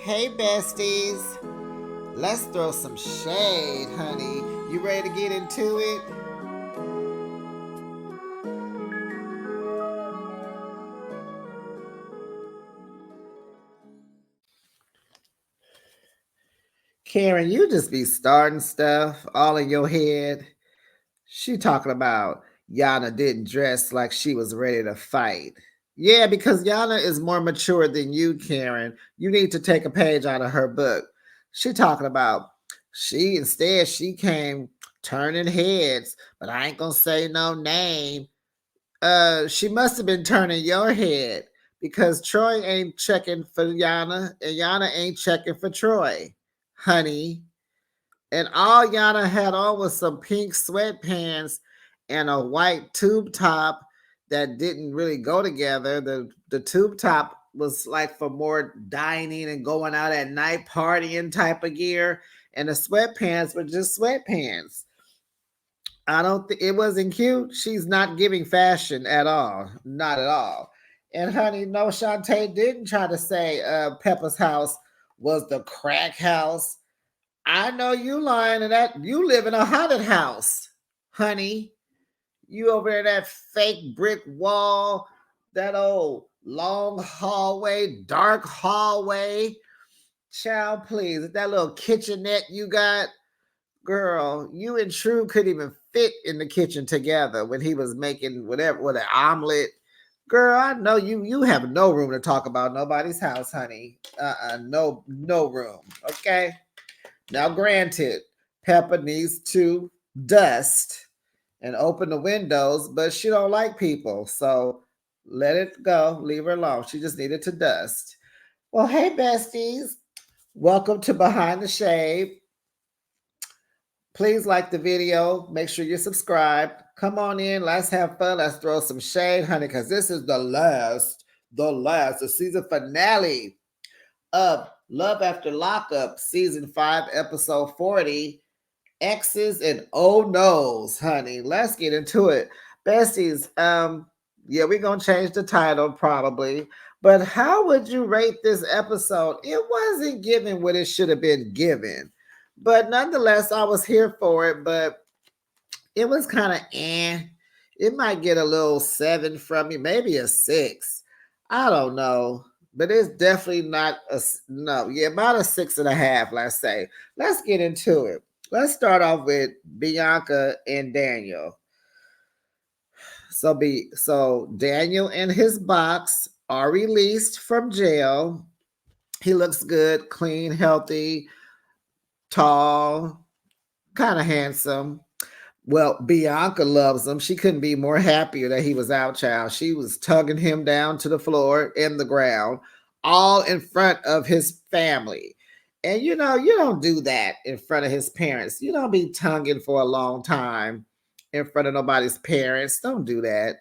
Hey besties, let's throw some shade, honey. You ready to get into it? Karen, you just be starting stuff all in your head. She talking about Yana didn't dress like she was ready to fight. Yeah, because Yana is more mature than you, Karen. You need to take a page out of her book. She talking about she came turning heads, but I ain't gonna say no name. She must have been turning your head because Troy ain't checking for Yana and Yana ain't checking for Troy, honey. And all Yana had on was some pink sweatpants and a white tube top that didn't really go together. The tube top was like for more dining and going out at night partying type of gear, and the sweatpants were just sweatpants. I don't think it wasn't cute. She's not giving fashion at all. Not at all. And honey, no, Shantae didn't try to say Peppa's house was the crack house. I know you lying to that. You live in a haunted house, honey. You over there, that fake brick wall, that old long hallway, dark hallway. Child, please. That little kitchenette you got, girl, you and True couldn't even fit in the kitchen together when he was making whatever with an omelet. Girl, I know you have no room to talk about nobody's house, honey. No room. Okay. Now, granted, Peppa needs to dust and open the windows, but she don't like people. So let it go. Leave her alone. She just needed to dust. Well, hey, besties. Welcome to Behind the Shade. Please like the video. Make sure you're subscribed. Come on in. Let's have fun. Let's throw some shade, honey, because this is the season finale of Love After Lockup, season 5, episode 40. Exes and oh no's, honey. Let's get into it. Besties, yeah, we're gonna change the title probably. But how would you rate this episode? It wasn't given what it should have been given. But nonetheless, I was here for it, but it was kind of It might get a little 7 from me, maybe a 6. I don't know. But it's definitely not no, yeah, about a 6.5, let's say. Let's get into it. Let's start off with Bianca and Daniel. So Daniel and his box are released from jail. He looks good, clean, healthy, tall, kind of handsome. Well, Bianca loves him. She couldn't be more happier that he was out, child. She was tugging him down to the floor in the ground, all in front of his family. And you know, you don't do that in front of his parents. You don't be tonguing for a long time in front of nobody's parents. Don't do that.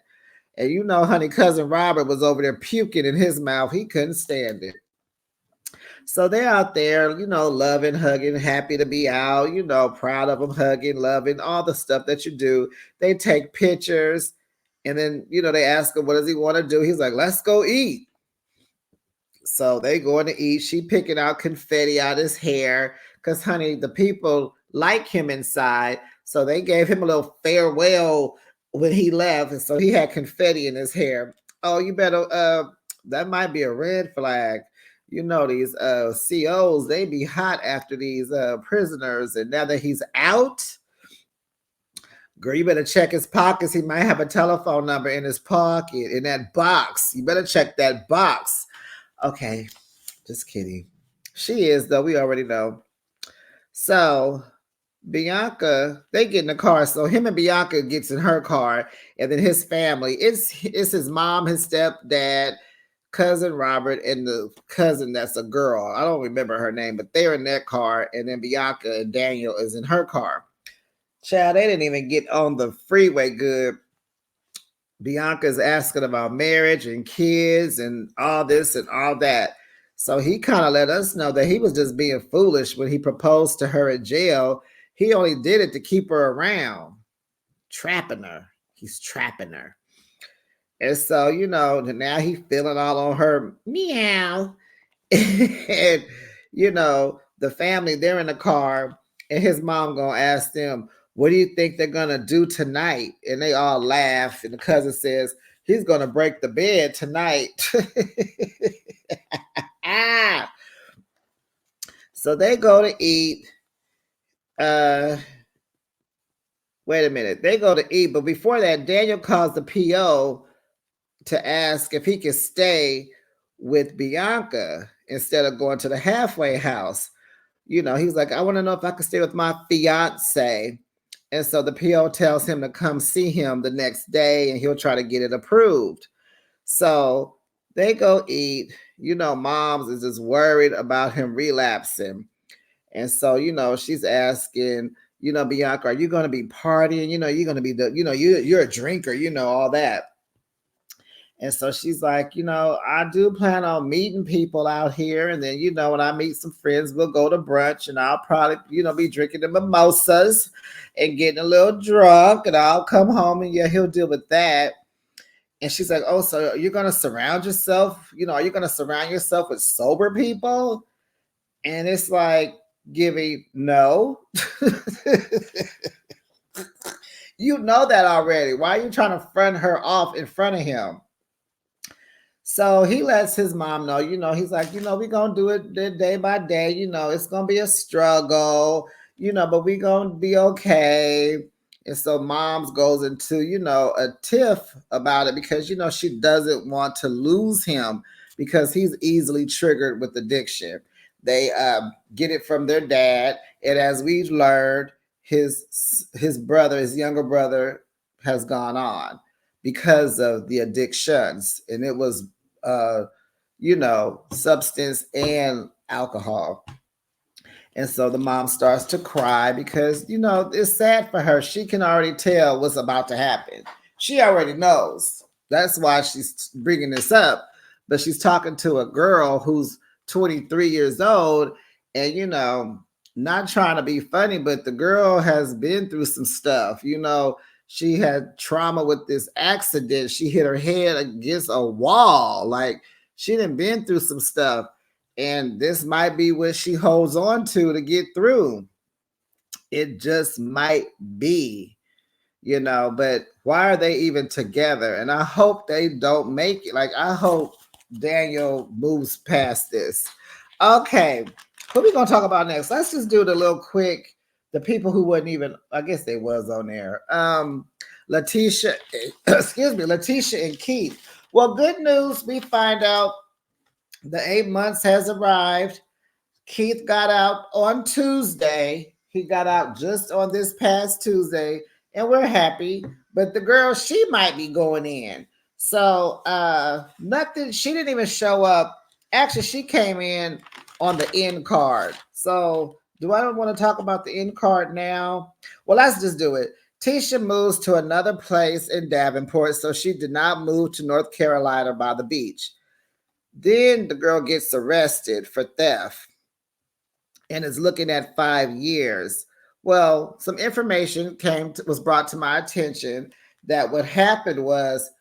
And you know, honey, cousin Robert was over there puking in his mouth. He couldn't stand it. So they're out there, you know, loving, hugging, happy to be out, you know, proud of them, hugging, loving, all the stuff that you do. They take pictures and then, you know, they ask him, what does he want to do? He's like, let's go eat. So they going to eat. She picking out confetti out his hair because, honey, the people like him inside. So they gave him a little farewell when he left. And so he had confetti in his hair. Oh, you better, that might be a red flag. You know, these COs, they be hot after these prisoners. And now that he's out, girl, you better check his pockets. He might have a telephone number in his pocket, in that box. You better check that box. Okay, just kidding. She is, though. We already know. So Bianca, they get in the car. So him and Bianca gets in her car, and then his family. It's his mom, his stepdad, cousin Robert, and the cousin that's a girl. I don't remember her name, but they're in that car, and then Bianca and Daniel is in her car. Child, they didn't even get on the freeway good. Bianca's asking about marriage and kids and all this and all that. So he kind of let us know that he was just being foolish when he proposed to her in jail. He only did it to keep her around, trapping her. He's trapping her. And so, you know, now he's feeling all on her meow. And the family, they're in the car, and his mom gonna ask them, what do you think they're gonna do tonight? And they all laugh, and the cousin says, he's gonna break the bed tonight. Ah, so they go to eat. Uh, wait a minute. They go to eat, but before that, Daniel calls the PO to ask if he could stay with Bianca instead of going to the halfway house. He's like, I want to know if I could stay with my fiance. And so the PO tells him to come see him the next day and he'll try to get it approved. So they go eat. Moms is just worried about him relapsing. And so, she's asking, Bianca, are you going to be partying? You're going to be you're a drinker, all that. And so she's like, I do plan on meeting people out here. And then, when I meet some friends, we'll go to brunch and I'll probably, be drinking the mimosas and getting a little drunk, and I'll come home and yeah, he'll deal with that. And she's like, oh, so you're going to surround yourself, are you going to surround yourself with sober people? And it's like, Gibby, no. You know that already. Why are you trying to front her off in front of him? So he lets his mom know, he's like, we're going to do it day by day. It's going to be a struggle, but we're going to be okay. And so moms goes into, a tiff about it because, she doesn't want to lose him because he's easily triggered with addiction. They get it from their dad. And as we've learned, his brother, his younger brother, has gone on because of the addictions. And it was, substance and alcohol. And so the mom starts to cry because, it's sad for her. She can already tell what's about to happen. She already knows. That's why she's bringing this up. But she's talking to a girl who's 23 years old and, not trying to be funny, but the girl has been through some stuff. She had trauma with this accident. She hit her head against a wall. Like, she done been through some stuff. And this might be what she holds on to get through. It just might be, but why are they even together? And I hope they don't make it. Like, I hope Daniel moves past this. Okay, what are we going to talk about next? Let's just do the little quick, the people who wasn't even, I guess they was on there. Letitia and Keith. Well, good news. We find out the 8 months has arrived. Keith got out on Tuesday. He got out just on this past Tuesday, and we're happy. But the girl, she might be going in. So nothing, she didn't even show up. Actually, she came in on the end card. So do I want to talk about the end card now? Well, let's just do it. Tisha moves to another place in Davenport, so she did not move to North Carolina by the beach. Then the girl gets arrested for theft and is looking at 5 years. Well, some information was brought to my attention that what happened was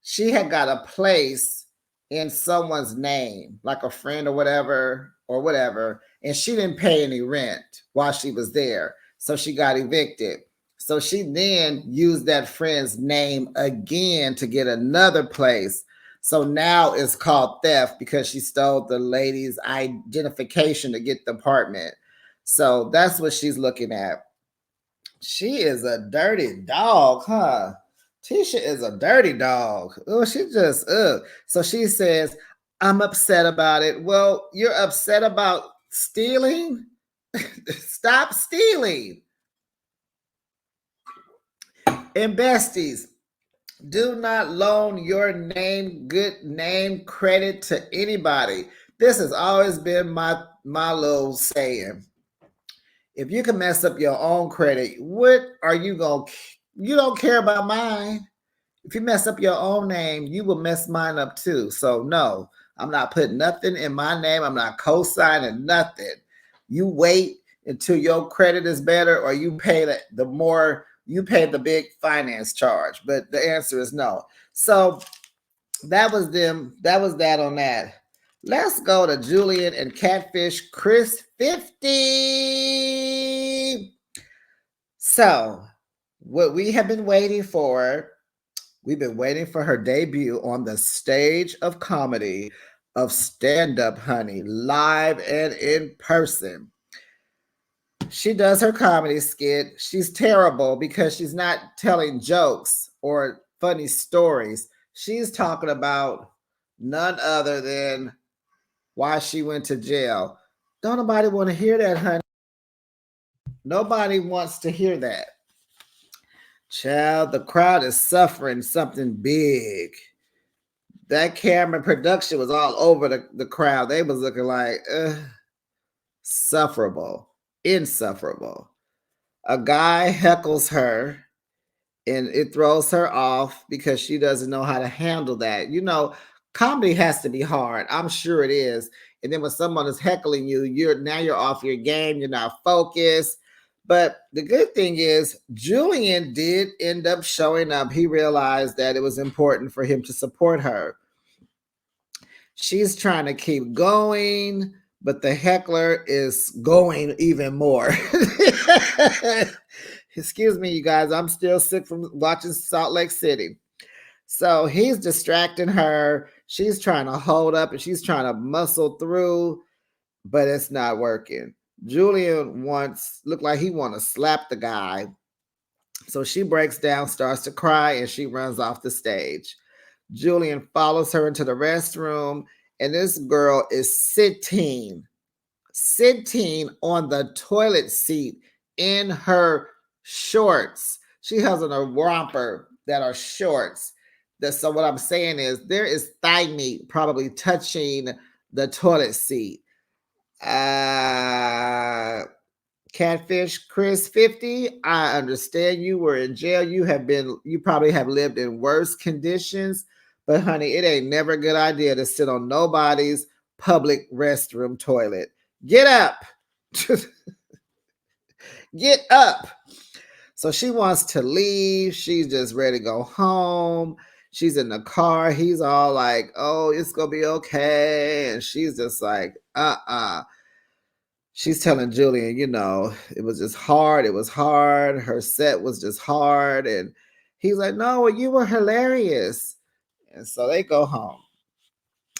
she had got a place in someone's name, like a friend or whatever, and she didn't pay any rent while she was there. So she got evicted. So she then used that friend's name again to get another place. So now it's called theft because she stole the lady's identification to get the apartment. So that's what she's looking at. She is a dirty dog, huh? Tisha is a dirty dog. Oh, she just, So she says, I'm upset about it. Well, you're upset about stealing? Stop stealing. And besties, do not loan your good name credit to anybody. This has always been my little saying. If you can mess up your own credit, what are you going to, you don't care about mine. If you mess up your own name, you will mess mine up too. So no, I'm not putting nothing in my name. I'm not co-signing nothing. You wait until your credit is better, or you pay the more, you pay the big finance charge. But the answer is no. So that was them. That was that on that. Let's go to Julian and Catfish Chris 50. So, what we have been waiting for, we've been waiting for her debut on the stage of comedy of stand up, honey, live and in person. She does her comedy skit. She's terrible because she's not telling jokes or funny stories. She's talking about none other than why she went to jail. Don't nobody want to hear that, honey. Nobody wants to hear that. Child, the crowd is suffering something big. That camera production was all over the crowd. They was looking like sufferable, insufferable. A guy heckles her and it throws her off because she doesn't know how to handle that. You know, comedy has to be hard. I'm sure it is. And then when someone is heckling you, you're off your game, you're not focused. But the good thing is Julian did end up showing up. He realized that it was important for him to support her. She's trying to keep going, but the heckler is going even more. Excuse me, you guys. I'm still sick from watching Salt Lake City. So he's distracting her. She's trying to hold up and she's trying to muscle through, but it's not working. Julian looked like he want to slap the guy. So she breaks down, starts to cry, and she runs off the stage. Julian follows her into the restroom, and this girl is sitting on the toilet seat in her shorts. She has on a romper that are shorts. So what I'm saying is there is thigh meat probably touching the toilet seat. Catfish Chris 50, I understand you were in jail. You probably have lived in worse conditions, but honey, it ain't never a good idea to sit on nobody's public restroom toilet. Get up. Get up. So she wants to leave. She's just ready to go home. She's in the car. He's all like, oh, it's going to be okay. And she's just like, She's telling Julian, it was just hard. It was hard. Her set was just hard. And he's like, no, well, you were hilarious. And so they go home.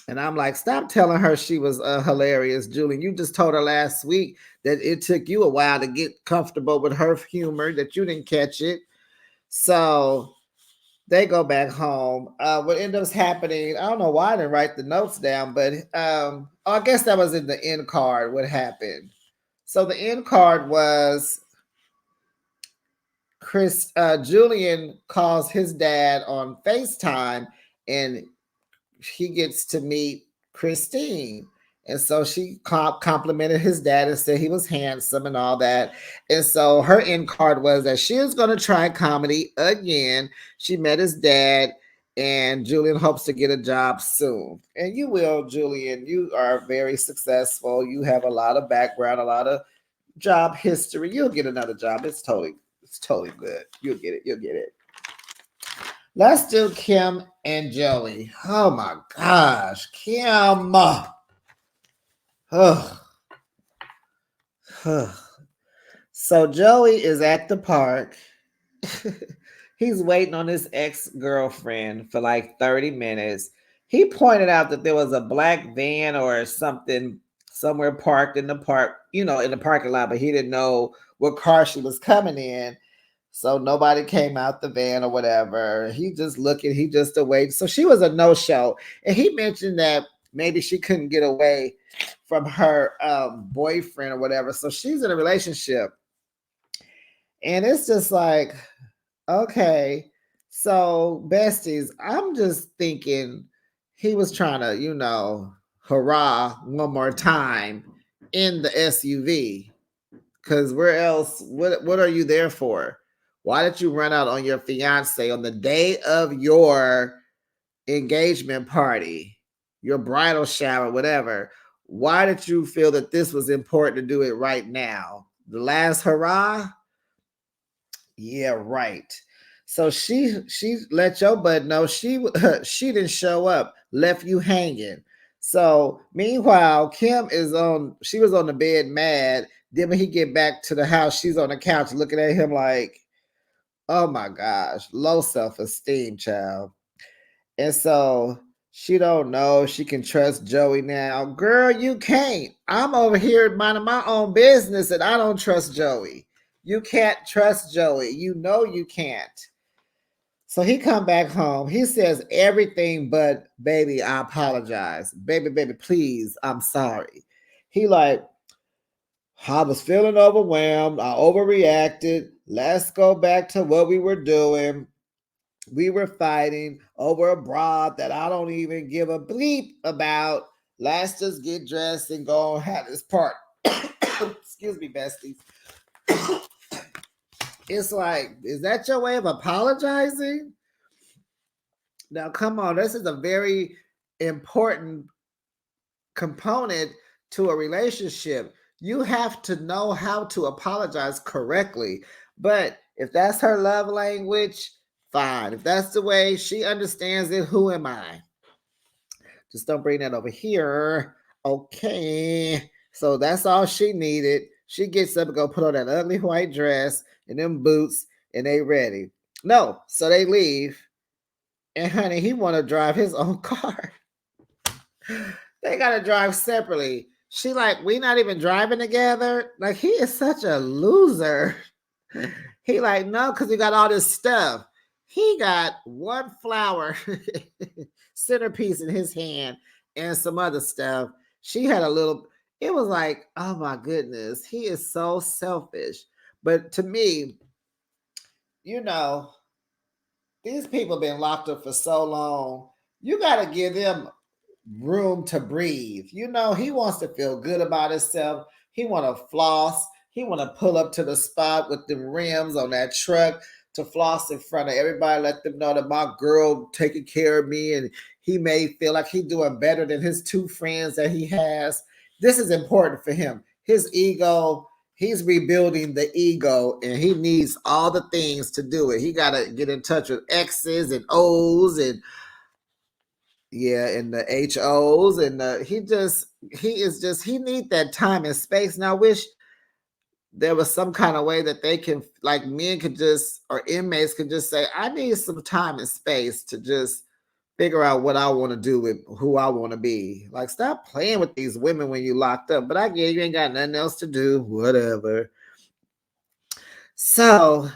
And I'm like, stop telling her she was hilarious, Julian. You just told her last week that it took you a while to get comfortable with her humor, that you didn't catch it. So they go back home. What ends up happening, I don't know why I didn't write the notes down, but I guess that was in the end card, what happened. So the end card was Julian calls his dad on FaceTime and he gets to meet Christine. And so she complimented his dad and said he was handsome and all that. And so her end card was that she was going to try comedy again. She met his dad, and Julian hopes to get a job soon. And you will, Julian. You are very successful. You have a lot of background, a lot of job history. You'll get another job. It's totally good. You'll get it. You'll get it. Let's do Kim and Joey. Oh my gosh, Kim. So Joey is at the park. He's waiting on his ex-girlfriend for like 30 minutes. He pointed out that there was a black van or something somewhere parked in the park, in the parking lot, but he didn't know what car she was coming in. So nobody came out the van or whatever. He just away. So she was a no-show. And he mentioned that maybe she couldn't get away from her boyfriend or whatever. So she's in a relationship. And it's just like, okay. So besties, I'm just thinking he was trying to, hurrah one more time in the SUV. Because where else, what are you there for? Why did you run out on your fiance on the day of your engagement party, your bridal shower, whatever? Why did you feel that this was important to do it right now? The last hurrah? Yeah, right. So she let your bud know she didn't show up, left you hanging. So meanwhile, she was on the bed mad. Then when he get back to the house, she's on the couch looking at him like, oh my gosh, low self-esteem, child. And so she don't know she can trust Joey now. Girl, you can't. I'm over here minding my own business and I don't trust Joey. You can't trust Joey. You know you can't. So he come back home. He says everything but, baby, I apologize. Baby, please, I'm sorry. He like, I was feeling overwhelmed. I overreacted. Let's go back to what we were doing. We were fighting over a bra that I don't even give a bleep about. Let's just get dressed and go and have this part. Excuse me, besties. It's like, is that your way of apologizing? Now, come on, this is a very important component to a relationship. You have to know how to apologize correctly. But if that's her love language, fine. If that's the way she understands it, who am I? Just don't bring that over here. Okay. So that's all she needed. She gets up and go put on that ugly white dress and them boots and they ready. No, so they leave. And honey, he want to drive his own car. They gotta drive separately. She like, we not even driving together. Like, he is such a loser. He like, no, because he got all this stuff. He got one flower centerpiece in his hand and some other stuff. She had a little, it was like, oh my goodness, he is so selfish. But to me, you know, these people been locked up for so long. You got to give them room to breathe. You know, he wants to feel good about himself. He want to floss. He want to pull up to the spot with the rims on that truck to floss in front of everybody, let them know that my girl taking care of me, and he may feel like he doing better than his two friends that he has. This is important for him. His ego, he's rebuilding the ego, and he needs all the things to do it. He got to get in touch with X's and O's and yeah, and the HOs and he need that time and space. And I wish there was some kind of way that they can, like, men could just, or inmates could just say, I need some time and space to just figure out what I want to do with who I want to be. Like, stop playing with these women when you locked up. But I get you ain't got nothing else to do, whatever. So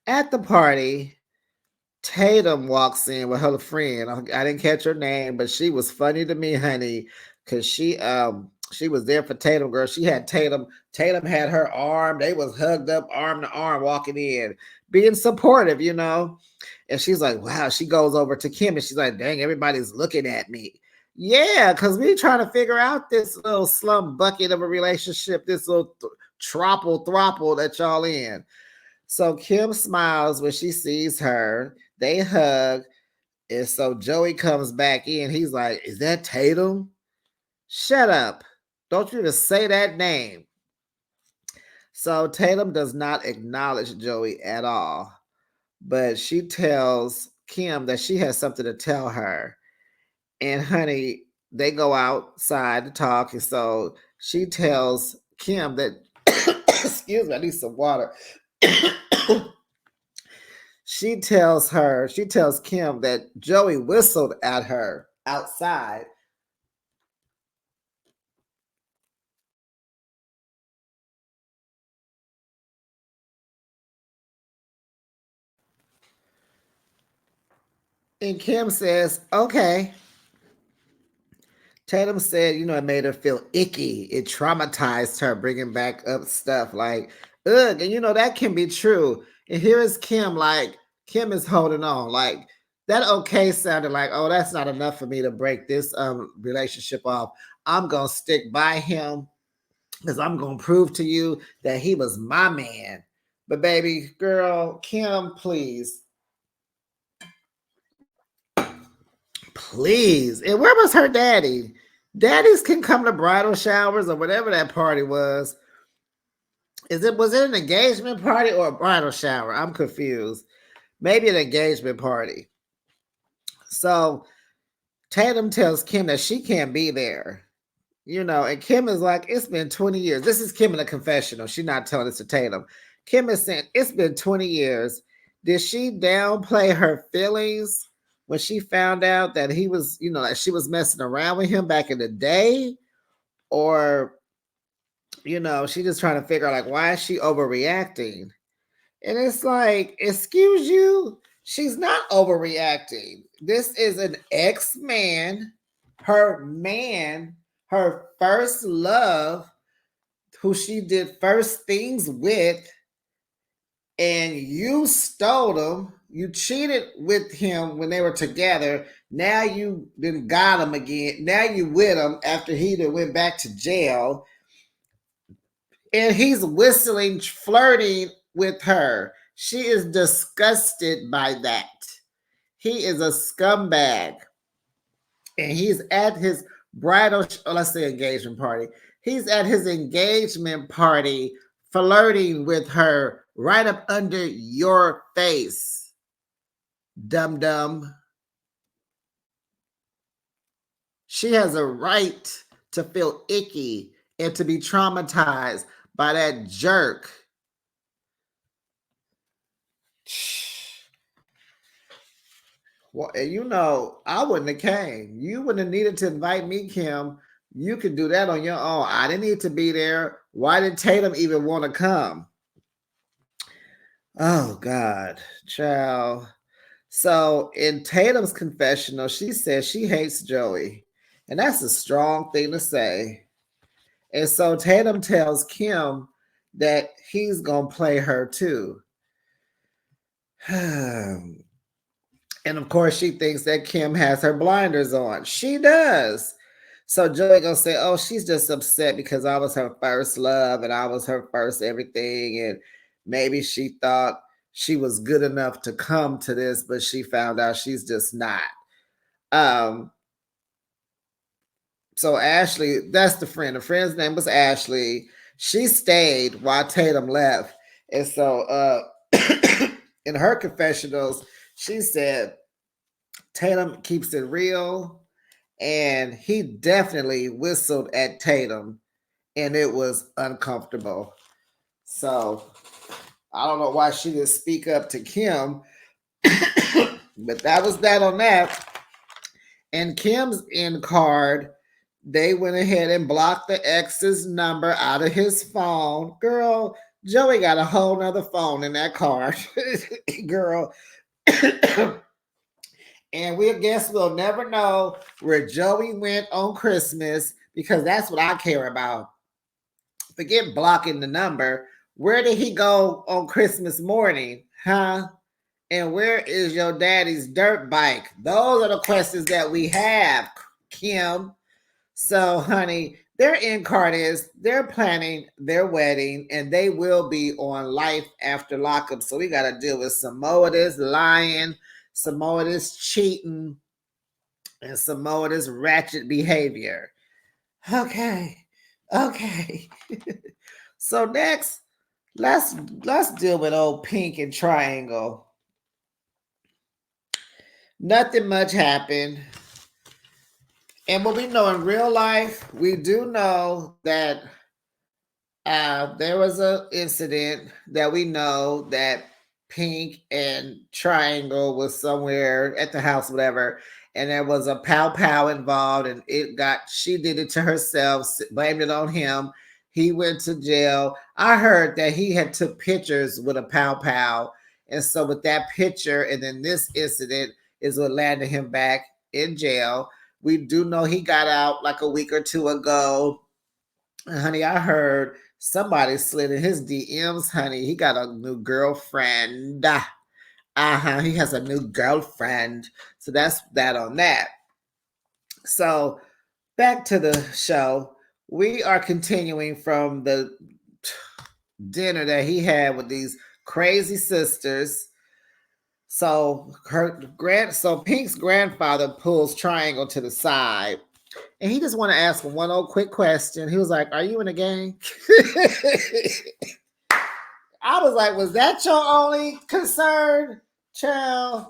at the party, Tatum walks in with her friend. I didn't catch her name, but she was funny to me, honey, because she was there for Tatum, girl. She had Tatum. Tatum had her arm. They was hugged up, arm to arm, walking in, being supportive, you know. And she's like, wow. She goes over to Kim and she's like, dang, everybody's looking at me. Yeah, because we trying to figure out this little slum bucket of a relationship, this little throttle that y'all in. So Kim smiles when she sees her. They hug. And so Joey comes back in. He's like, is that Tatum? Shut up. Don't you just say that name. So Tatum does not acknowledge Joey at all. But she tells Kim that she has something to tell her. And honey, they go outside to talk. And so she tells Kim that, excuse me, I need some water. She tells Kim that Joey whistled at her outside. And Kim says, okay. Tatum said, it made her feel icky. It traumatized her, bringing back up stuff like, ugh. And that can be true. And here is Kim, like, Kim is holding on. Like, that okay sounded like, oh, that's not enough for me to break this relationship off. I'm going to stick by him because I'm going to prove to you that he was my man. But baby girl, Kim, please. Please. And where was her daddy? Daddies can come to bridal showers or whatever that party was. Was it an engagement party or a bridal shower? I'm confused. Maybe an engagement party. So Tatum tells Kim that she can't be there. And Kim is like, it's been 20 years. This is Kim in a confessional. She's not telling this to Tatum. Kim is saying, it's been 20 years. Did she downplay her feelings when she found out that he was, that she was messing around with him back in the day? Or, she just trying to figure out, like, why is she overreacting? And it's like, excuse you, she's not overreacting. This is an ex-man, her first love, who she did first things with, and you stole him. You cheated with him when they were together. Now you then got him again. Now you with him after he went back to jail. And he's whistling, flirting with her. She is disgusted by that. He is a scumbag. And he's at his engagement party. He's at his engagement party flirting with her right up under your face. Dum-dum. She has a right to feel icky and to be traumatized by that jerk. Well, I wouldn't have came. You wouldn't have needed to invite me, Kim. You could do that on your own. I didn't need to be there. Why did Tatum even want to come? Oh, God, child. So in Tatum's confessional, she says she hates Joey. And that's a strong thing to say. And so Tatum tells Kim that he's going to play her too. And of course, she thinks that Kim has her blinders on. She does. So Joey gonna say, oh, she's just upset because I was her first love and I was her first everything. And maybe she thought she was good enough to come to this, but she found out she's just not. So Ashley, that's the friend. The friend's name was Ashley. She stayed while Tatum left. And so in her confessionals, she said Tatum keeps it real, and he definitely whistled at Tatum, and it was uncomfortable. So I don't know why she didn't speak up to Kim, but that was that on that. And Kim's end card, they went ahead and blocked the ex's number out of his phone. Girl, Joey got a whole nother phone in that card. Girl. And we'll never know where Joey went on Christmas, because that's what I care about. Forget blocking the number. Where did he go on Christmas morning? Huh? And where is your daddy's dirt bike? Those are the questions that we have, Kim. So, honey, their end card is they're planning their wedding, and they will be on Life After Lockup. So we got to deal with some more of this lying, some more of this cheating, and some more of this ratchet behavior. Okay. So next, let's deal with old Pink and Triangle. Nothing much happened. And what we know in real life, we do know that there was an incident that we know that Pink and Triangle was somewhere at the house, whatever, and there was a pow involved, and she did it to herself, blamed it on him. He went to jail. I heard that he had took pictures with a pow, and so with that picture, and then this incident is what landed him back in jail. We do know he got out like a week or two ago. And honey, I heard somebody slid in his DMs, honey. He got a new girlfriend. He has a new girlfriend. So that's that on that. So back to the show. We are continuing from the dinner that he had with these crazy sisters. So Pink's grandfather pulls Triangle to the side, and he just want to ask him one old quick question. He was like, "Are you in a gang?" I was like, "Was that your only concern child,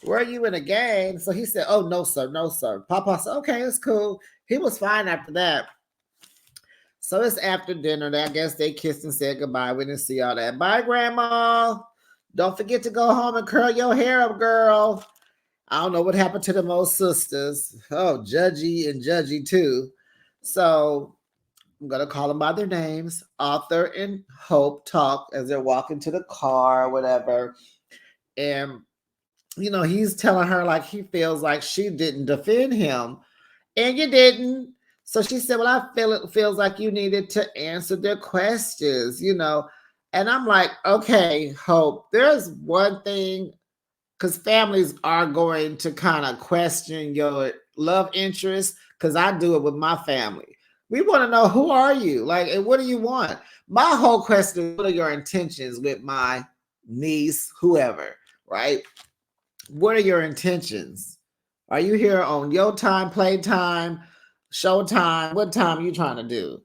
were you in a gang? So he said, oh, no, sir, no, sir. Papa said, okay, it's cool. He was fine after that. So it's after dinner. I guess they kissed and said goodbye. We didn't see all that. Bye, Grandma. Don't forget to go home and curl your hair up, girl. I don't know what happened to them old sisters. Oh, Judgy and Judgy too. So I'm gonna call them by their names. Arthur and Hope talk as they're walking to the car or whatever. And he's telling her like he feels like she didn't defend him. And you didn't. So she said, well, I feel it feels like you needed to answer their questions. And I'm like, okay, Hope, there's one thing, because families are going to kind of question your love interest, because I do it with my family. We want to know, who are you? Like, and what do you want? My whole question is, what are your intentions with my niece, whoever, right? What are your intentions? Are you here on your time, playtime, showtime? What time are you trying to do?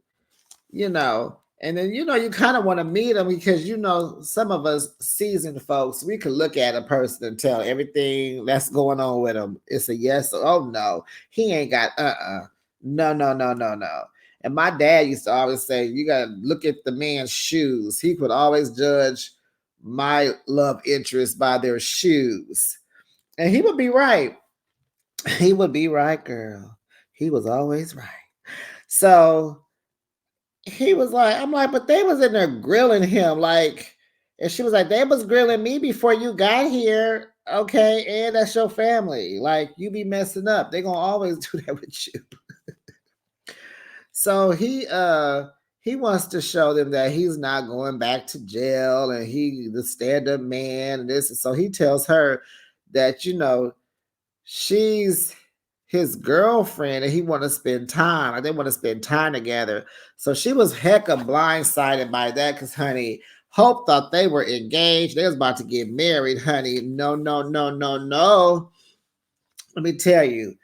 And then you kind of want to meet them, because some of us seasoned folks, we could look at a person and tell everything that's going on with them. It's a yes or oh no. He ain't got no, no, no, no, no. And my dad used to always say, you gotta look at the man's shoes. He could always judge my love interest by their shoes. And he would be right. He would be right, girl. He was always right. So he was like, I'm like, but they was in there grilling him, like, and she was like, they was grilling me before you got here. Okay, and that's your family. Like, you be messing up. They gonna always do that with you. So he wants to show them that he's not going back to jail, and he the stand-up man and this. So he tells her that she's his girlfriend and he want to spend time. Like, they want to spend time together. So she was hecka blindsided by that, because honey, Hope thought they were engaged. They was about to get married, honey. No, no, no, no, no. Let me tell you,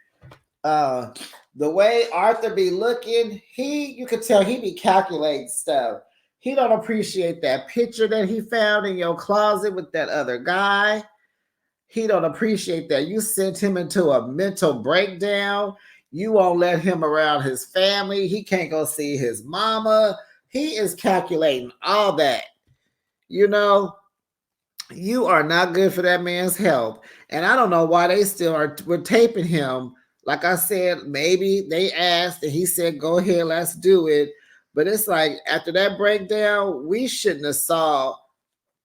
the way Arthur be looking, you could tell he be calculating stuff. He don't appreciate that picture that he found in your closet with that other guy. He don't appreciate that. You sent him into a mental breakdown. You won't let him around his family. He can't go see his mama. He is calculating all that. You are not good for that man's health. And I don't know why they still were taping him. Like I said, maybe they asked and he said, go ahead, let's do it. But it's like, after that breakdown, we shouldn't have saw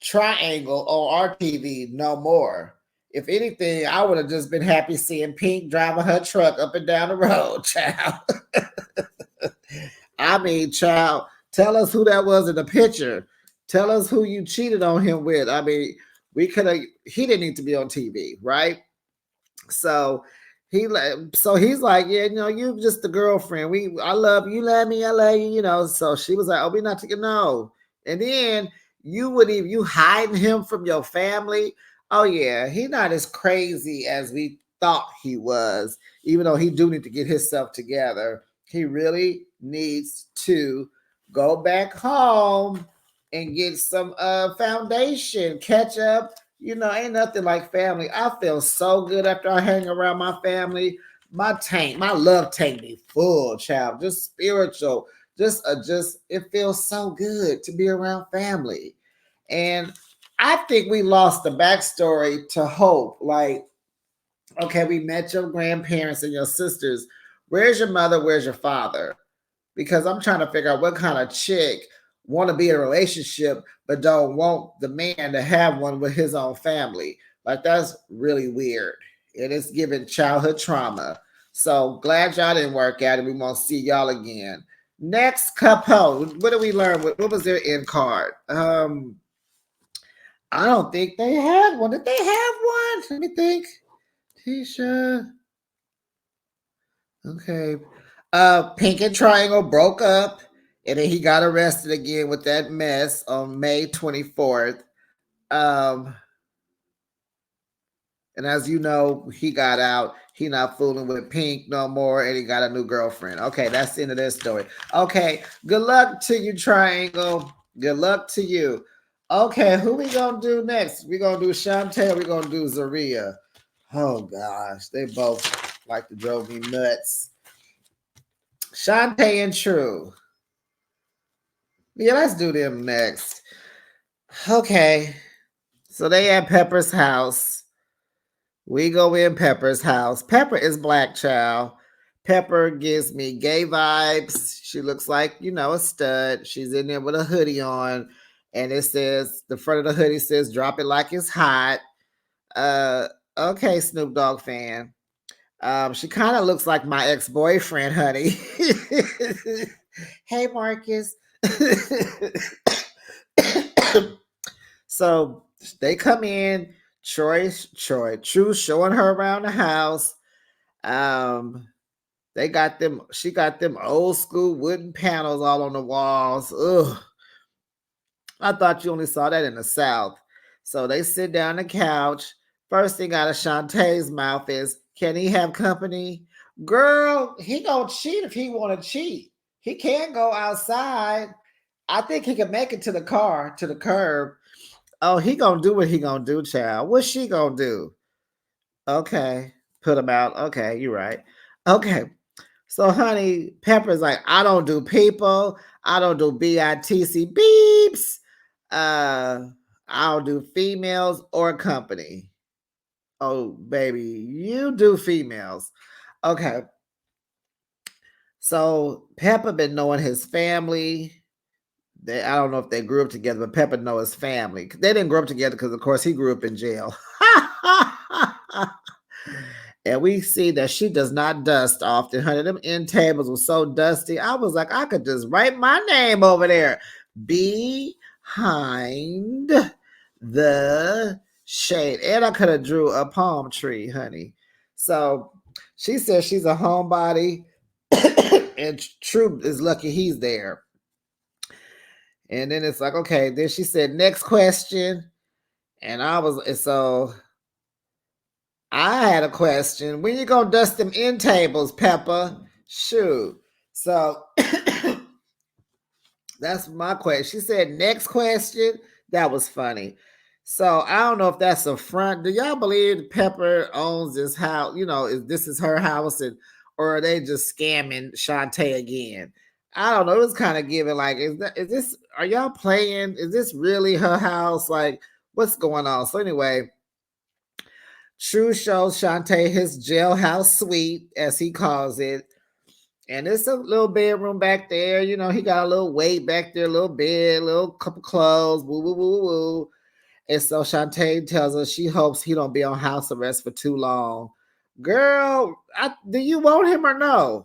Triangle on our TV no more. If anything, I would have just been happy seeing Pink driving her truck up and down the road, child. I mean, child, tell us who that was in the picture. Tell us who you cheated on him with. I mean, he didn't need to be on TV, right? So he's like, yeah, you just the girlfriend. I love you, love me, I love you, So she was like, oh, we're not together. No. And then you hiding him from your family. Oh yeah, he not as crazy as we thought he was, even though he do need to get himself together. He really needs to go back home and get some foundation, catch up. Ain't nothing like family. I feel so good after I hang around my family. My love tank be full, child. Just spiritual. Just it feels so good to be around family. And I think we lost the backstory to Hope. Like, okay, we met your grandparents and your sisters. Where's your mother? Where's your father? Because I'm trying to figure out what kind of chick want to be in a relationship but don't want the man to have one with his own family. Like, that's really weird. And it's giving childhood trauma. So glad y'all didn't work out, and we won't see y'all again. Next couple, what did we learn? What was their end card? I don't think they had one. Did they have one? Let me think. Tisha. Okay. Pink and Triangle broke up, and then he got arrested again with that mess on May 24th. And as you know, he got out. He not fooling with Pink no more, and he got a new girlfriend. Okay, that's the end of this story. Okay, good luck to you, Triangle. Good luck to you. Okay, who we gonna do next? We gonna do Shantae or we gonna do Zaria? Oh gosh, they both like to drove me nuts. Shantae and True. Yeah, let's do them next. Okay, so they at Pepper's house. We go in Pepper's house. Pepper is black, child. Pepper gives me gay vibes. She looks like, a stud. She's in there with a hoodie on. And it says, the front of the hoodie says, drop it like it's hot. Uh, okay, Snoop Dogg fan. She kind of looks like my ex-boyfriend, honey. Hey, Marcus. So they come in. True showing her around the house. Um, she got them old school wooden panels all on the walls. Ugh. I thought you only saw that in the South. So they sit down on the couch. First thing out of Shantae's mouth is, can he have company? Girl, he gonna cheat if he wanna cheat. He can't go outside. I think he can make it to the car, to the curb. Oh, he gonna do what he gonna do, child. What's she gonna do? Okay. Put him out. Okay, you're right. Okay. So, honey, Pepper's like, I don't do people. I don't do BITC beeps. Uh, I don't do females or company. Oh, baby, you do females. Okay. So Pepper been knowing his family. I don't know if they grew up together, but Pepper know his family. They didn't grow up together because, of course, he grew up in jail. And we see that she does not dust often. Honey, them end tables were so dusty. I was like, I could just write my name over there. Behind the shade. And I could have drew a palm tree, honey. So she says she's a homebody. And True is lucky he's there. And then it's like, okay. Then she said, next question. And so I had a question. When you gonna dust them end tables, Pepper? Shoot. So that's my question. She said, next question. That was funny. So I don't know if that's a front. Do y'all believe Pepper owns this house? This is her house, or are they just scamming Shantae again? I don't know. It was kind of giving like, is this? Are y'all playing? Is this really her house? Like, what's going on? So anyway, True shows Shantae his jailhouse suite, as he calls it. And it's a little bedroom back there. He got a little weight back there, a little bed, a little couple clothes, woo, woo, woo, woo. And so Shantae tells us she hopes he don't be on house arrest for too long. Girl, do you want him or no?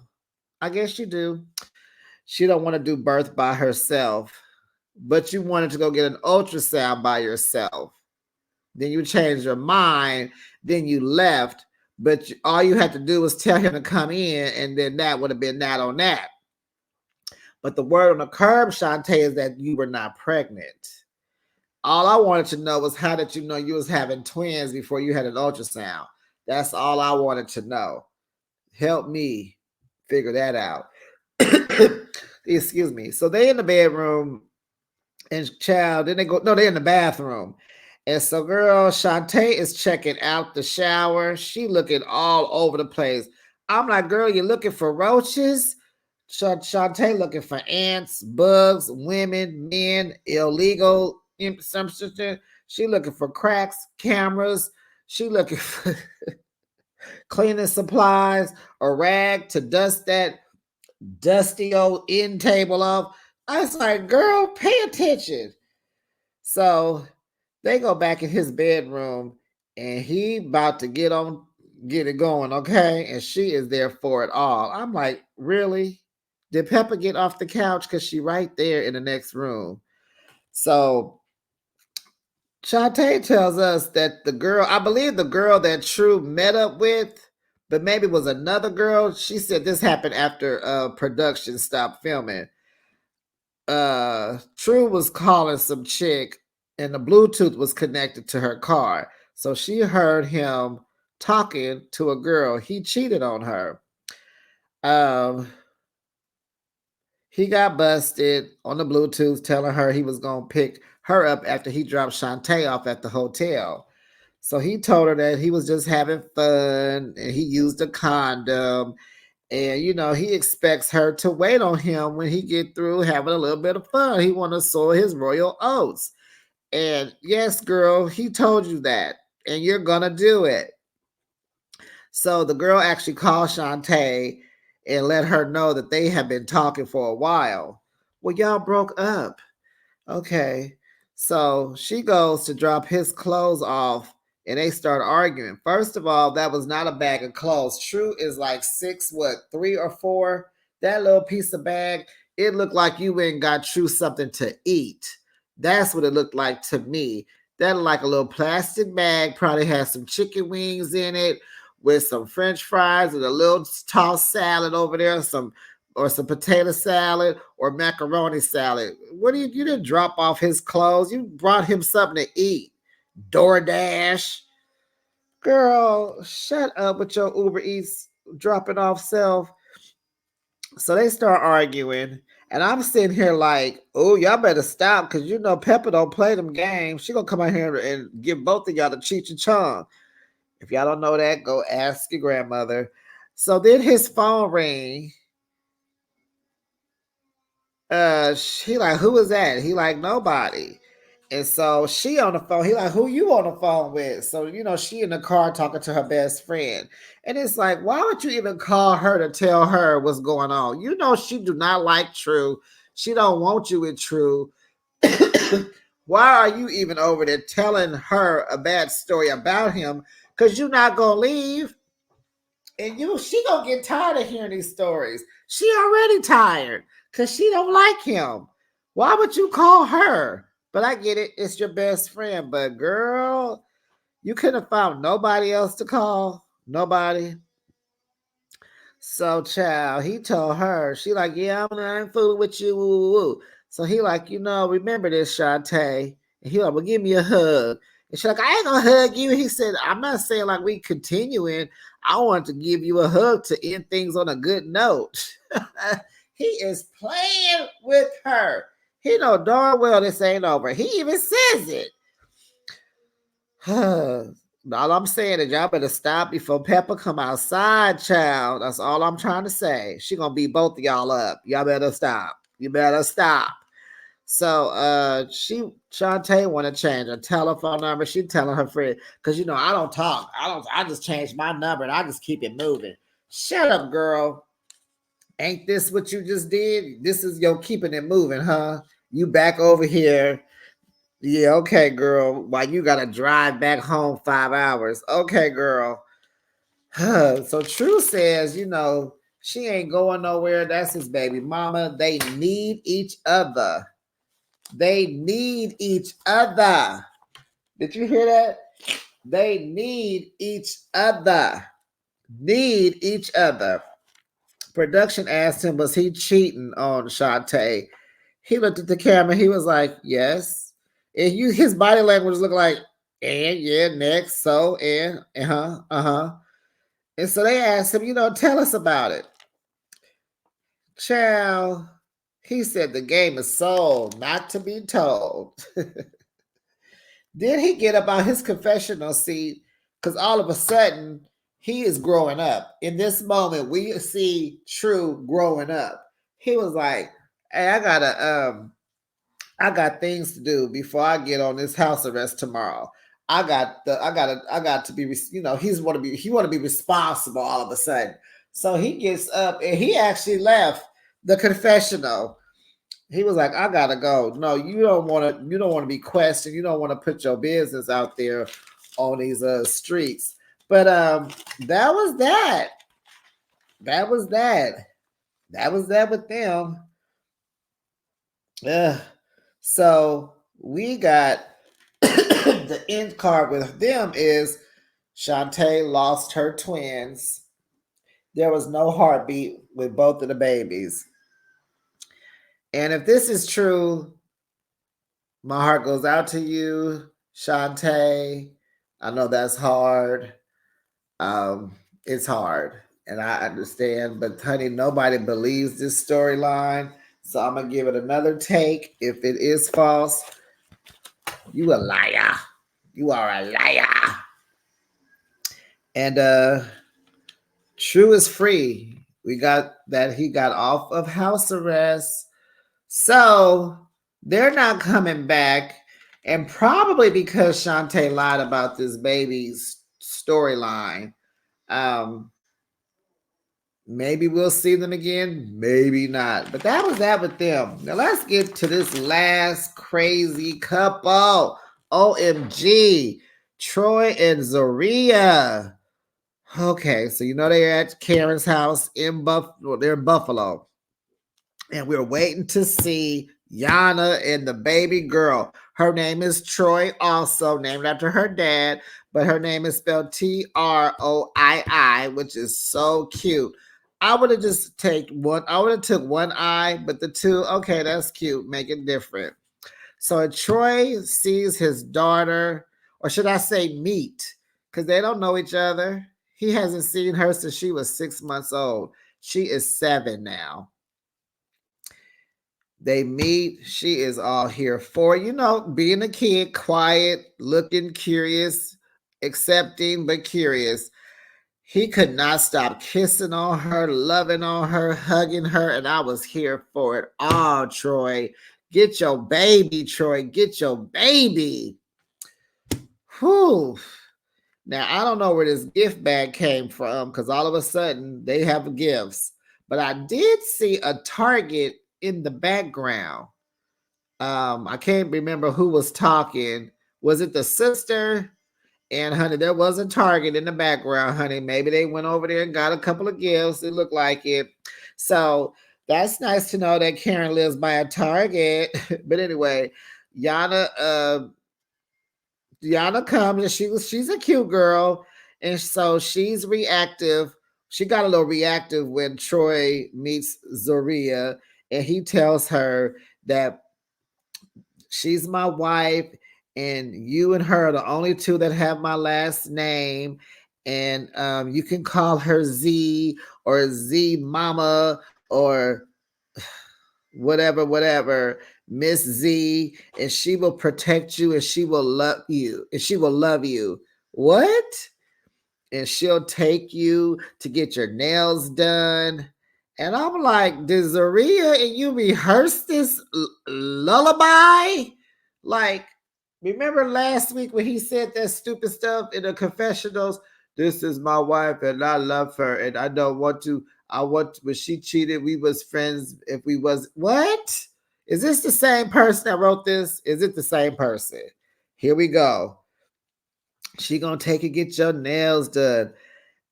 I guess you do. She don't want to do birth by herself, but you wanted to go get an ultrasound by yourself. Then you changed your mind. Then you left. But all you had to do was tell him to come in, and then that would have been that on that. But the word on the curb, Shantae, is that you were not pregnant. All I wanted to know was, how did you know you was having twins before you had an ultrasound? That's all I wanted to know. Help me figure that out. Excuse me. So they in the bedroom, and child, then they're in the bathroom. And so, girl, Shantae is checking out the shower. She looking all over the place. I'm like, girl, you looking for roaches? Shantae looking for ants, bugs, women, men, illegal. She looking for cracks, cameras. She looking for cleaning supplies, a rag to dust that dusty old end table off. I was like, girl, pay attention. So they go back in his bedroom, and he about to get it going, okay? And she is there for it all. I'm like, really? Did Pepper get off the couch? Because she right there in the next room. So Shantae tells us that I believe the girl that True met up with, but maybe it was another girl. She said this happened after production stopped filming. True was calling some chick, and the Bluetooth was connected to her car. So she heard him talking to a girl. He cheated on her. He got busted on the Bluetooth telling her he was going to pick her up after he dropped Shantae off at the hotel. So he told her that he was just having fun and he used a condom. And he expects her to wait on him when he get through having a little bit of fun. He want to sow his royal oats. And yes, girl, he told you that. And you're gonna do it. So the girl actually called Shantae and let her know that they have been talking for a while. Well, y'all broke up. Okay. So she goes to drop his clothes off and they start arguing. First of all, that was not a bag of clothes. True is like 6, 3 or 4. That little piece of bag, it looked like you went and got True something to eat. That's what it looked like to me. That looked like a little plastic bag, probably has some chicken wings in it with some French fries and a little tossed salad over there, some potato salad or macaroni salad. What do you didn't drop off his clothes? You brought him something to eat. DoorDash. Girl, shut up with your Uber Eats dropping off self. So they start arguing. And I'm sitting here like, oh, y'all better stop because Pepper don't play them games. She gonna come out here and give both of y'all the Cheech and Chong. If y'all don't know that, go ask your grandmother. So then his phone rang. She like, who is that? He like, nobody. And so she on the phone. He like, who you on the phone with? So she in the car talking to her best friend, and it's like, why would you even call her to tell her what's going on? She do not like True. She don't want you with True. Why are you even over there telling her a bad story about him? Because you're not gonna leave, and she gonna get tired of hearing these stories. She already tired because she don't like him. Why would you call her? But I get it, it's your best friend. But girl, you couldn't have found nobody else to call. Nobody. So, child, he told her, she like, yeah, I'm fooling with you. Woo, woo, woo. So he like, remember this, Shantae. And he like, well, give me a hug. And she like, I ain't gonna hug you. He said, I'm not saying like we continuing. I want to give you a hug to end things on a good note. He is playing with her. He know darn well this ain't over. He even says it. All I'm saying is y'all better stop before Pepper come outside, child. That's all I'm trying to say. She gonna beat both of y'all up. Y'all better stop. You better stop. So Shantae want to change her telephone number. She telling her friend, because I don't talk. I just changed my number and I just keep it moving. Shut up, girl. Ain't this what you just did? This is your keeping it moving, huh? You back over here. Yeah, okay, girl. Why you gotta drive back home 5 hours? Okay, girl. So True says, she ain't going nowhere. That's his baby mama. They need each other. They need each other. Did you hear that? They need each other. Need each other. Production asked him, was he cheating on Shantae? He looked at the camera. He was like, yes. And his body language looked like, and yeah, next, so, and, uh-huh. And so they asked him, tell us about it. Child, he said the game is sold, not to be told. Then he get up out his confessional seat because all of a sudden he is growing up. In this moment, we see True growing up. He was like, hey, I got things to do before I get on this house arrest tomorrow. I got to be, he want to be responsible all of a sudden. So he gets up and he actually left the confessional. He was like, I gotta go. No, you don't want to be questioned. You don't want to put your business out there on these streets. But that was that. That was that. That was that with them. So we got the end card with them is Shantae lost her twins. There was no heartbeat with both of the babies. And if this is true, my heart goes out to you, Shantae. I know that's hard. It's hard, and I understand. But honey, nobody believes this storyline. So I'm gonna give it another take. If it is false, you a liar. You are a liar. And True is free. We got that he got off of house arrest. So they're not coming back. And probably because Shantae lied about this baby's storyline. Um, Maybe we'll see them again, maybe not. But that was that with them. Now let's get to this last crazy couple. OMG. Troy and Zaria. Okay, so you know they're at Karen's house in they're in Buffalo. And we're waiting to see Yana and the baby girl. Her name is Troy, also named after her dad, but her name is spelled Troii, which is so cute. I would have just taken one. I would have took one eye, but the two, okay, that's cute. Make it different. So Troy sees his daughter, or should I say meet, because they don't know each other. He hasn't seen her since she was 6 months old. She is 7 now. They meet. She is all here for, being a kid, quiet, looking curious, accepting, but curious. He could not stop kissing on her, loving on her, hugging her, and I was here for it. Oh, Troy, get your baby, Troy, get your baby. Whew. Now, I don't know where this gift bag came from because all of a sudden they have gifts. But I did see a Target in the background. I can't remember who was talking. Was it the sister? And honey, there was a Target in the background, honey. Maybe they went over there and got a couple of gifts. It looked like it. So that's nice to know that Karen lives by a Target. But anyway, Yana comes and she's a cute girl. And so she's reactive. She got a little reactive when Troy meets Zaria, and he tells her that she's my wife, and you and her are the only two that have my last name. And you can call her Z or Z Mama or whatever, Miss Z, and she will protect you and she will love you. And she will love you. What? And she'll take you to get your nails done. And I'm like, did Zaria and you rehearse this lullaby? Like, remember last week when he said that stupid stuff in the confessionals? This is my wife and I love her and I don't want to. When she cheated, we was friends. If we was, what? Is this the same person that wrote this? Is it the same person? Here we go. She gonna take and get your nails done.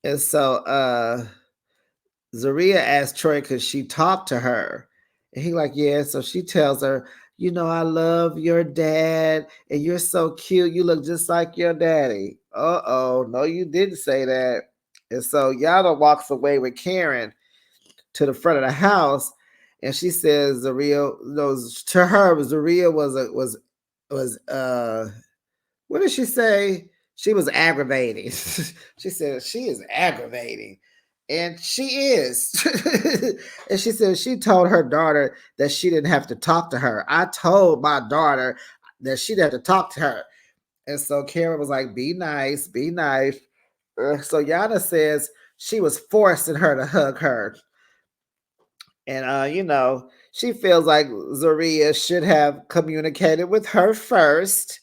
And so Zaria asked Troy, could she talk to her? And he like, yeah. So she tells her, I love your dad and you're so cute. You look just like your daddy. Uh-oh. No, you didn't say that. And so Yana walks away with Karen to the front of the house. And she says Zaria, to her, Zaria was what did she say? She was aggravating. She said she is aggravating. And she is. And she said she told her daughter that she didn't have to talk to her. I told my daughter that she didn't have to talk to her. And so Karen was like, be nice, be nice. So Yana says she was forcing her to hug her. And, she feels like Zaria should have communicated with her first.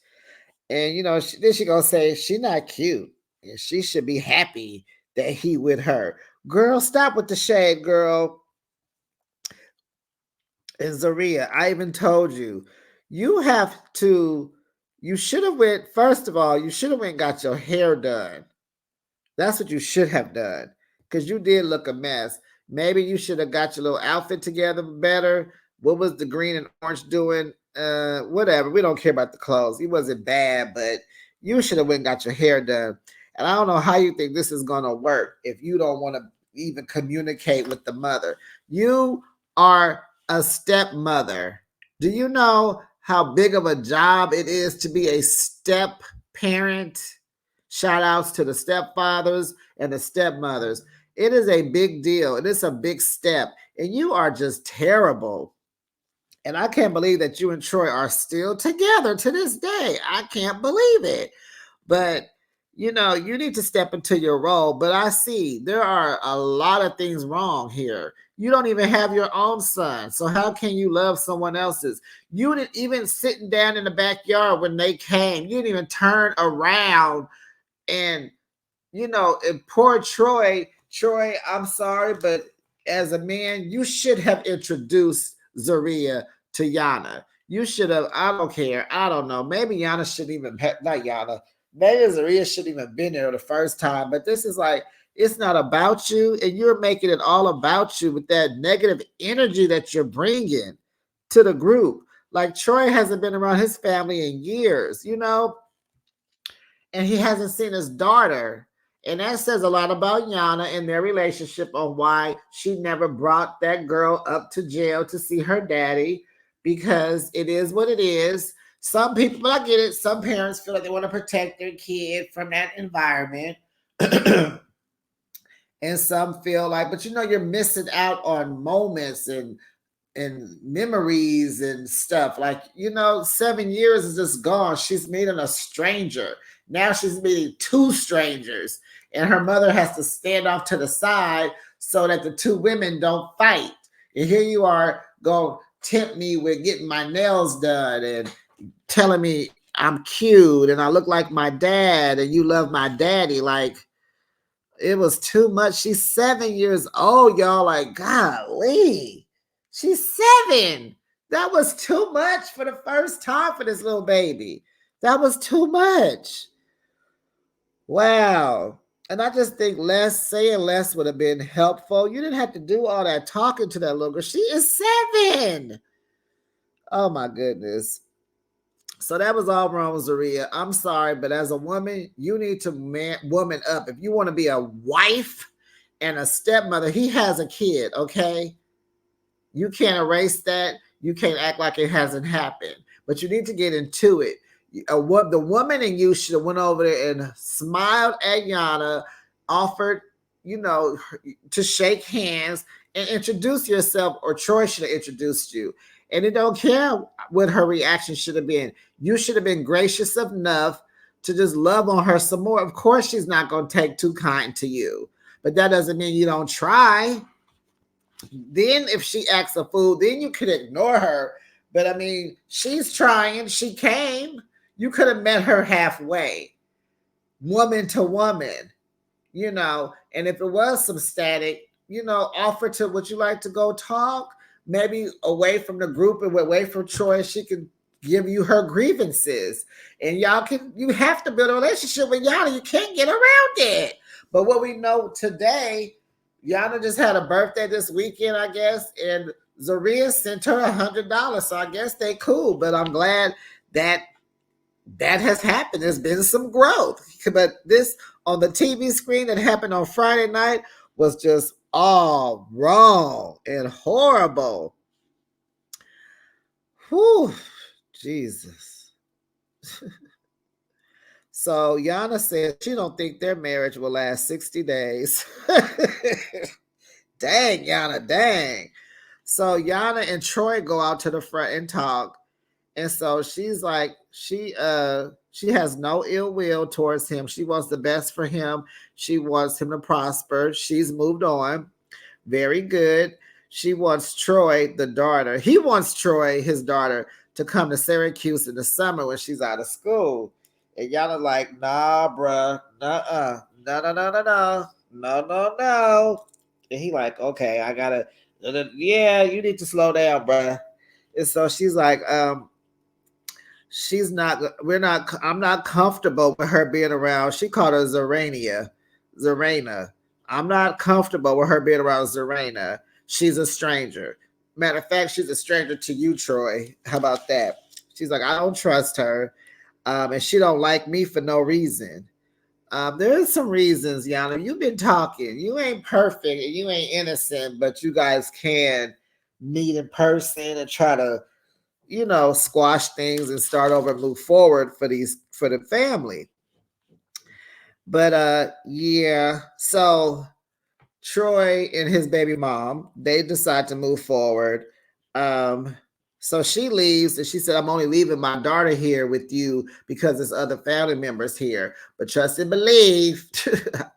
And then she gonna say she not cute, and she should be happy that he with her. Girl, stop with the shade, girl. And Zaria, I even told you, you have to. You should have went. First of all, you should have went and got your hair done. That's what you should have done, because you did look a mess. Maybe you should have got your little outfit together better. What was the green and orange doing? Whatever. We don't care about the clothes. It wasn't bad, but you should have went and got your hair done. And I don't know how you think this is gonna work if you don't want to even communicate with the mother. You are a stepmother. Do you know how big of a job it is to be a step parent? Shout outs to the stepfathers and the stepmothers. It is a big deal. It is a big step. And you are just terrible. And I can't believe that you and Troy are still together to this day. I can't believe it. But you know, you need to step into your role. But I see there are a lot of things wrong here. You don't even have your own son. So how can you love someone else's? You didn't even sitting down in the backyard when they came. You didn't even turn around and you know, and poor Troy, I'm sorry, but as a man, you should have introduced Zaria to Yana. You should have, I don't care. I don't know. Maybe Yana shouldn't even have, not Yana. Maybe Zaria shouldn't even been there the first time. But this is like, it's not about you. And you're making it all about you with that negative energy that you're bringing to the group. Like Troy hasn't been around his family in years, you know, and he hasn't seen his daughter. And that says a lot about Yana and their relationship on why she never brought that girl up to jail to see her daddy, because it is what it is. Some people, I get it, some parents feel like they want to protect their kid from that environment. And some feel like, but you know, you're missing out on moments and memories and stuff. Like, you know, 7 years is just gone. She's meeting a stranger. Now she's meeting two strangers, and her mother has to stand off to the side so that the two women don't fight. And here you are going tempt me with getting my nails done and telling me I'm cute and I look like my dad and you love my daddy. Like, it was too much. She's 7 years old, y'all. Like, golly, she's 7. That was too much for the first time for this little baby. That was too much. Wow. And I just think saying less would have been helpful. You didn't have to do all that talking to that little girl. She is 7. Oh my goodness. So that was all wrong with Zaria. I'm sorry, but as a woman, you need to woman up. If you want to be a wife and a stepmother, he has a kid, okay? You can't erase that. You can't act like it hasn't happened. But you need to get into it. The woman in you should have went over there and smiled at Yana, offered, you know, to shake hands and introduce yourself, or Troy should have introduced you. And it don't care what her reaction should have been. You should have been gracious enough to just love on her some more. Of course, she's not going to take too kind to you, but that doesn't mean you don't try. Then if she acts a fool, then you could ignore her. But I mean, she's trying. She came. You could have met her halfway, woman to woman, you know. And if it was some static, you know, offer to, would you like to go talk? Maybe away from the group and away from Troy, she can give you her grievances. And you have to build a relationship with Yana. You can't get around it. But what we know today, Yana just had a birthday this weekend, I guess, and Zaria sent her $100. So I guess they cool. But I'm glad that has happened. There's been some growth. But this on the TV screen that happened on Friday night was just all wrong and horrible. Whew, Jesus. So Yana said she don't think their marriage will last 60 days. Dang, Yana, dang. So Yana and Troy go out to the front and talk. And so she's like, she has no ill will towards him. She wants the best for him. She wants him to prosper. She's moved on. Very good. She wants Troy, the daughter. He wants Troy, his daughter, to come to Syracuse in the summer when she's out of school. And y'all are like, nah, bruh. Nuh-uh. No, no, no, no, no. No, no, no. And he like, okay, I gotta, yeah, you need to slow down, bruh. And so she's like, I'm not comfortable with her being around. She called her Zarena. I'm not comfortable with her being around Zarena. She's a stranger. Matter of fact, she's a stranger to you, Troy. How about that? She's like, I don't trust her. And she don't like me for no reason. There are some reasons, Yana. You've been talking. You ain't perfect and you ain't innocent, but you guys can meet in person and try to, you know, squash things and start over and move forward for the family. But yeah, so Troy and his baby mom, they decide to move forward. So she leaves and she said, I'm only leaving my daughter here with you because there's other family members here. But trust and believe,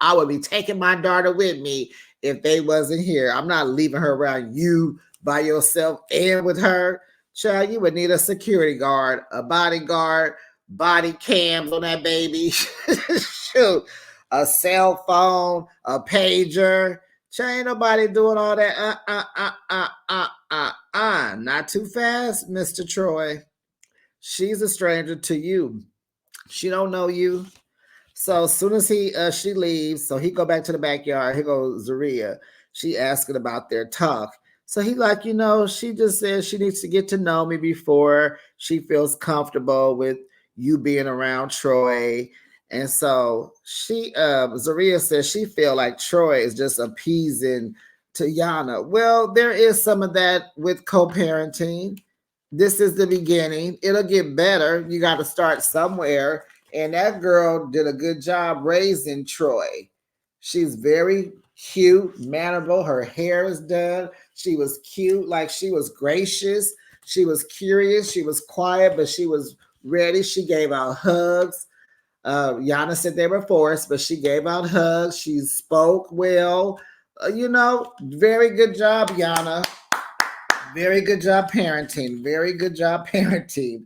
I would be taking my daughter with me if they wasn't here. I'm not leaving her around you by yourself and with her. Child, you would need a security guard, a bodyguard, body cams on that baby. Shoot, a cell phone, a pager. Ain't nobody doing all that. Not too fast, Mr. Troy. She's a stranger to you. She don't know you. So as soon as she leaves, so he go back to the backyard. Here goes Zaria. She asking about their talk. So he like, she just says she needs to get to know me before she feels comfortable with you being around Troy. And so Zaria says she feel like Troy is just appeasing to Yana. Well, there is some of that with co-parenting. This is the beginning. It'll get better. You got to start somewhere. And that girl did a good job raising Troy. She's very cute, mannerable. Her hair is done. She was cute, like she was gracious. She was curious. She was quiet, but she was ready. She gave out hugs. Yana said they were forced, but she gave out hugs. She spoke well. Very good job, Yana. Very good job parenting. Very good job parenting.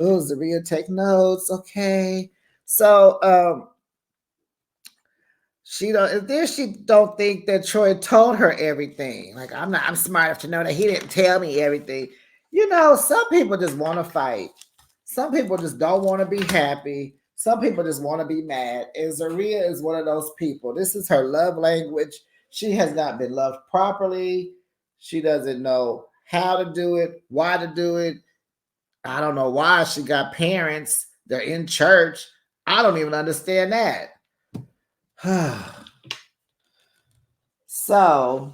Oh, Zaria, take notes. Okay. So she don't think that Troy told her everything. Like, I'm smart enough to know that he didn't tell me everything. Some people just want to fight. Some people just don't want to be happy. Some people just want to be mad. And Zaria is one of those people. This is her love language. She has not been loved properly. She doesn't know how to do it, why to do it. I don't know why she got parents. They're in church. I don't even understand that. So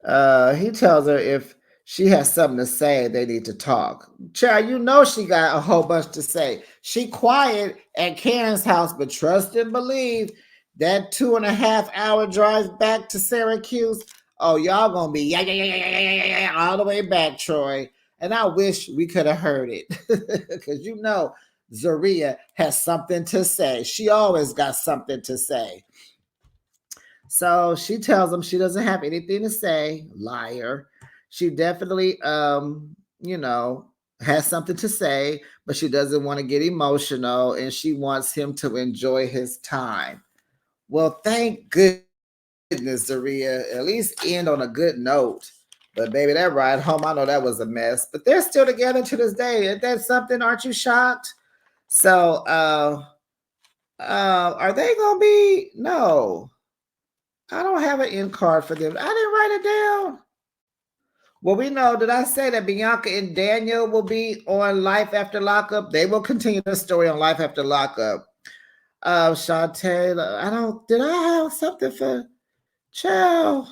he tells her if she has something to say, they need to talk. Child, she got a whole bunch to say. She quiet at Karen's house, but trust and believe that 2.5-hour drive back to Syracuse. Oh, y'all gonna be yeah, all the way back, Troy. And I wish we could have heard it. Because Zaria has something to say. She always got something to say. So she tells him she doesn't have anything to say. Liar. She definitely has something to say, but she doesn't want to get emotional and she wants him to enjoy his time. Well, thank goodness, Zaria. At least end on a good note. But baby, that ride home, I know that was a mess. But they're still together to this day. Isn't that something? Aren't you shocked? So are they gonna be? No. I don't have an end card for them. I didn't write it down. Well, we know, did I say that Bianca and Daniel will be on Life After Lockup? They will continue the story on Life After Lockup. Shantae, did I have something for Chow?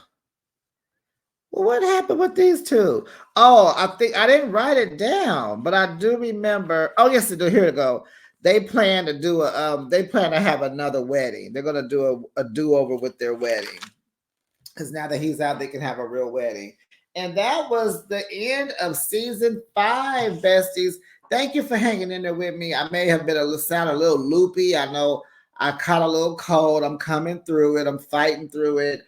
Well, what happened with these two? Oh, I think I didn't write it down, but I do remember. Oh, yes, I do. Here we go. They plan to do they plan to have another wedding. They're gonna do a do-over with their wedding. Because now that he's out, they can have a real wedding. And that was the end of season 5, besties. Thank you for hanging in there with me. I may have been sound a little loopy. I know I caught a little cold. I'm coming through it. I'm fighting through it.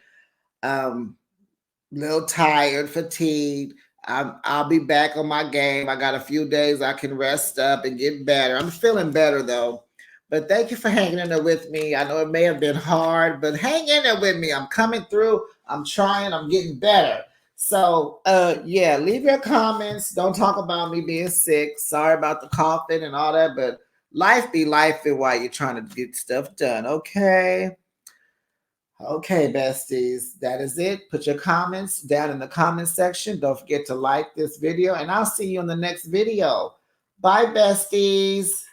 Little tired, fatigued. I'll be back on my game. I got a few days I can rest up and get better. I'm feeling better though. But thank you for hanging in there with me. I know it may have been hard, but hang in there with me. I'm coming through. I'm trying. I'm getting better. So, leave your comments. Don't talk about me being sick. Sorry about the coughing and all that, but life be lifing while you're trying to get stuff done, okay? Okay, besties, that is it. Put your comments down in the comment section. Don't forget to like this video, and I'll see you in the next video. Bye, besties.